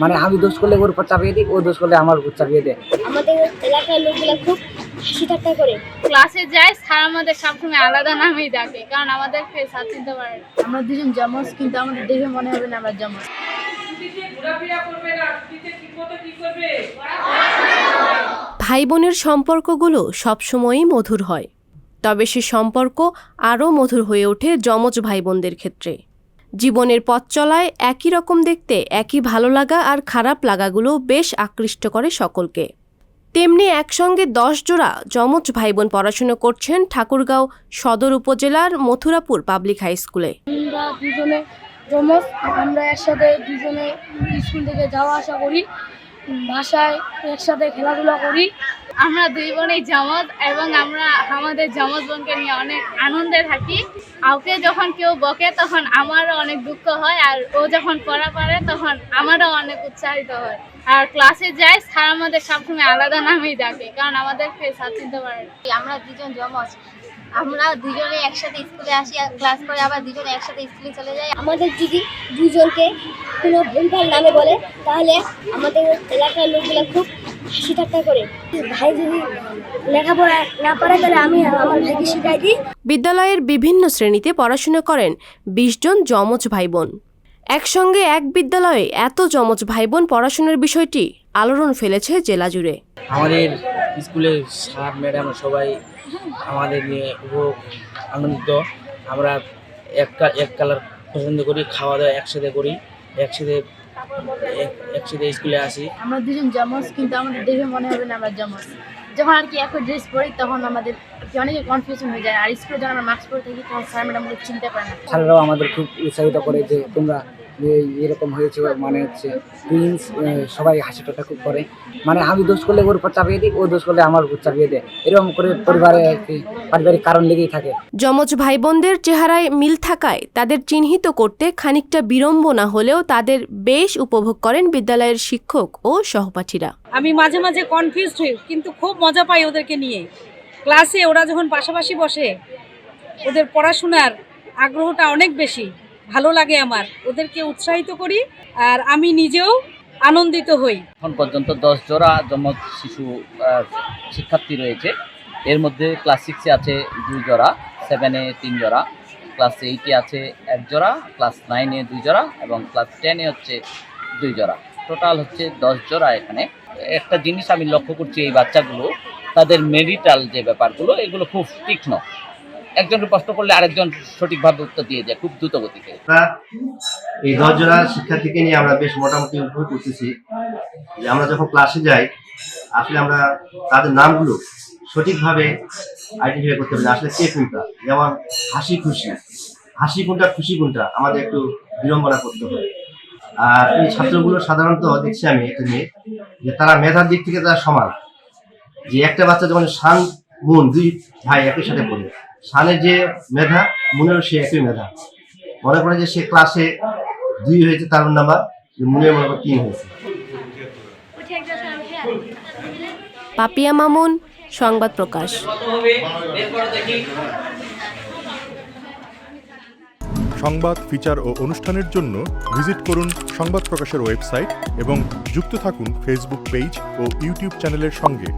মানে আমি দোষ করলে ওর উপর চাপিয়ে দিই, ও দোষ করলে আমার উপর চাপিয়ে দেয়। আমাদের এলাকার লোকগুলো খুব হাসি ঠাট্টা করে। ক্লাসে যাই, স্যার আমাদের সবসময় আলাদা নামেই ডাকে, কারণ আমাদেরকে স্যার চিনতে পারে। আমরা দুজন জমজ, কিন্তু আমাদের দেখে মনে হবে না আমরা জমজ। ভাই বোনের সম্পর্কগুলো সবসময়ই মধুর হয়, তবে সে সম্পর্ক আরও মধুর হয়ে ওঠে যমজ ভাই বোনদের ক্ষেত্রে। জীবনের পথ চলায় একই রকম দেখতে একই ভালো লাগা আর খারাপ লাগাগুলো বেশ আকৃষ্ট করে সকলকে। তেমনি একসঙ্গে 10 জোড়া যমজ ভাই বোন পড়াশুনো করছেন ঠাকুরগাঁও সদর উপজেলার মথুরাপুর পাবলিক হাই স্কুলে। আমরা দুজনে জমজ, আমরা একসাথে দুজনে স্কুল থেকে যাওয়া আসা করি, বাসায় একসাথে খেলাধুলা করি। আমরা দুই বোনই জমজ এবং আমরা আমাদের জমজ বোনকে নিয়ে অনেক আনন্দে থাকি। ওকে যখন কেউ বকে তখন আমারও অনেক দুঃখ হয়, আর ও যখন পড়া পারে তখন আমারও অনেক উৎসাহিত হয়। আর ক্লাসে যাই, স্যার আমাদের সবসময় আলাদা নামেই ডাকে, কারণ আমাদেরকে স্যার চিনতে পারে। আমরা দুজন জমজ, আমরা দুজনে একসাথে স্কুলে আসি আর ক্লাস করে আবার দুজনে একসাথে স্কুলে চলে যাই। আমাদের যদি দুজনকে কোনো ভুলভাল নামে বলে তাহলে আমাদের এলাকার লোকগুলো খুব হাসি ঠাট্টা করে। ভাই যদি লেখাপড়া না পারে তাহলে আমি আমার ভাইকে শিখাই দিই। বিদ্যালয়ের বিভিন্ন শ্রেণীতে পড়াশোনা করেন 20 জন যমজ ভাই বোন। একসঙ্গে এক বিদ্যালয়ে এত যমজ ভাই বোন পড়াশোনার বিষয়টি আলোড়ন ফেলেছে জেলা জুড়ে। আমাদের স্কুলের স্যার ম্যাডাম সবাই আমাদের নিয়ে খুব আনন্দিত। আমরা এক কালার পছন্দ করি, খাওয়া দাওয়া একসাথে করি, একসাথে স্কুলে আসি। আমরা দুজন জমজ, কিন্তু আমাদের দেখে মনে হবে না আমরা জমজ। যখন আর কি একই ড্রেস পরি তখন আমাদের অনেক কনফিউশন হয়ে যায়, আর স্কুলে যখন আমরা মাস্ক পরে থাকি তখন স্যার ম্যাডামগুলো চিনতে পারে না। স্যাররাও আমাদের খুব উৎসাহিত করে যে তোমরা এরকম হয়েছে, মানে হচ্ছে টুইন্স, সবাই হাসি ঠাট্টা খুব করে। মানে আমি দোষ করলে ওর উপর চাপিয়ে দিই, ও দোষ করলে আমার উপর চাপিয়ে দেয়, এরকম করে পরিবারে পারিবারিক কারণ লেগেই থাকে। যমজ ভাই বোনদের চেহারায় মিল থাকায় তাদের চিহ্নিত করতে খানিকটা বিড়ম্বনা হলেও তাদের বেশ উপভোগ করেন বিদ্যালয়ের শিক্ষক ও সহপাঠীরা। আমি মাঝে মাঝে কনফিউজড হই, কিন্তু খুব মজা পাই ওদেরকে নিয়ে। ক্লাসে ওরা যখন পাশাপাশি বসে, ওদের পড়াশোনার আগ্রহটা অনেক বেশি ভালো লাগে আমার। ওদেরকে উৎসাহিত করি আর আমি নিজেও আনন্দিত হই। এখন পর্যন্ত 10 জোড়া যমজ শিশু শিক্ষার্থী রয়েছে। এর মধ্যে ক্লাস 6-এ আছে 2 জোড়া, 7-এ 3 জোড়া, ক্লাস 8-এ আছে 1 জোড়া, ক্লাস 9-এ 2 জোড়া এবং ক্লাস 10-এ হচ্ছে 2 জোড়া। টোটাল হচ্ছে 10 জোড়া। এখানে একটা জিনিস আমি লক্ষ্য করছি, এই বাচ্চাগুলো তাদের মেরিটাল যে ব্যাপারগুলো এগুলো খুব তীক্ষ্ণ। একজনকে প্রশ্ন করলে আরেকজন সঠিকভাবে উত্তর দিয়ে যায় খুব দ্রুত গতিতে। এই 10 জোড়া শিক্ষার্থীকে নিয়ে আমরা বেশ মোটামুটি উপভোগ করতেছি যে আমরা যখন ক্লাসে যাই আসলে আমরা তাদের নামগুলো সঠিকভাবে আইডেন্টিফাই করতে পারি আসলে কে কোনটা। যেমন হাসি কোনটা, খুশি কোনটা আমাদের একটু বিড়ম্বনা করতে হয়। আর এই ছাত্রগুলো সাধারণত দেখছি আমি এটা নিয়ে যে তারা মেধার দিক থেকে তারা সমান। যে একটা বাচ্চা যখন শান মুন 2 ভাই একই সাথে পড়ে, শানের যে মেধা মুনেরও সে একই মেধা। মনে করে যে সে ক্লাসে 2 হয়েছে, তার নাম্বার মুনের মনে করে 3 হয়েছে। পাপিয়া মামুন, সংবাদ প্রকাশ। সংবাদ, ফিচার ও অনুষ্ঠানের জন্য ভিজিট করুন সংবাদ প্রকাশের ওয়েবসাইট এবং যুক্ত থাকুন ফেসবুক পেজ ও ইউটিউব চ্যানেলের সঙ্গে।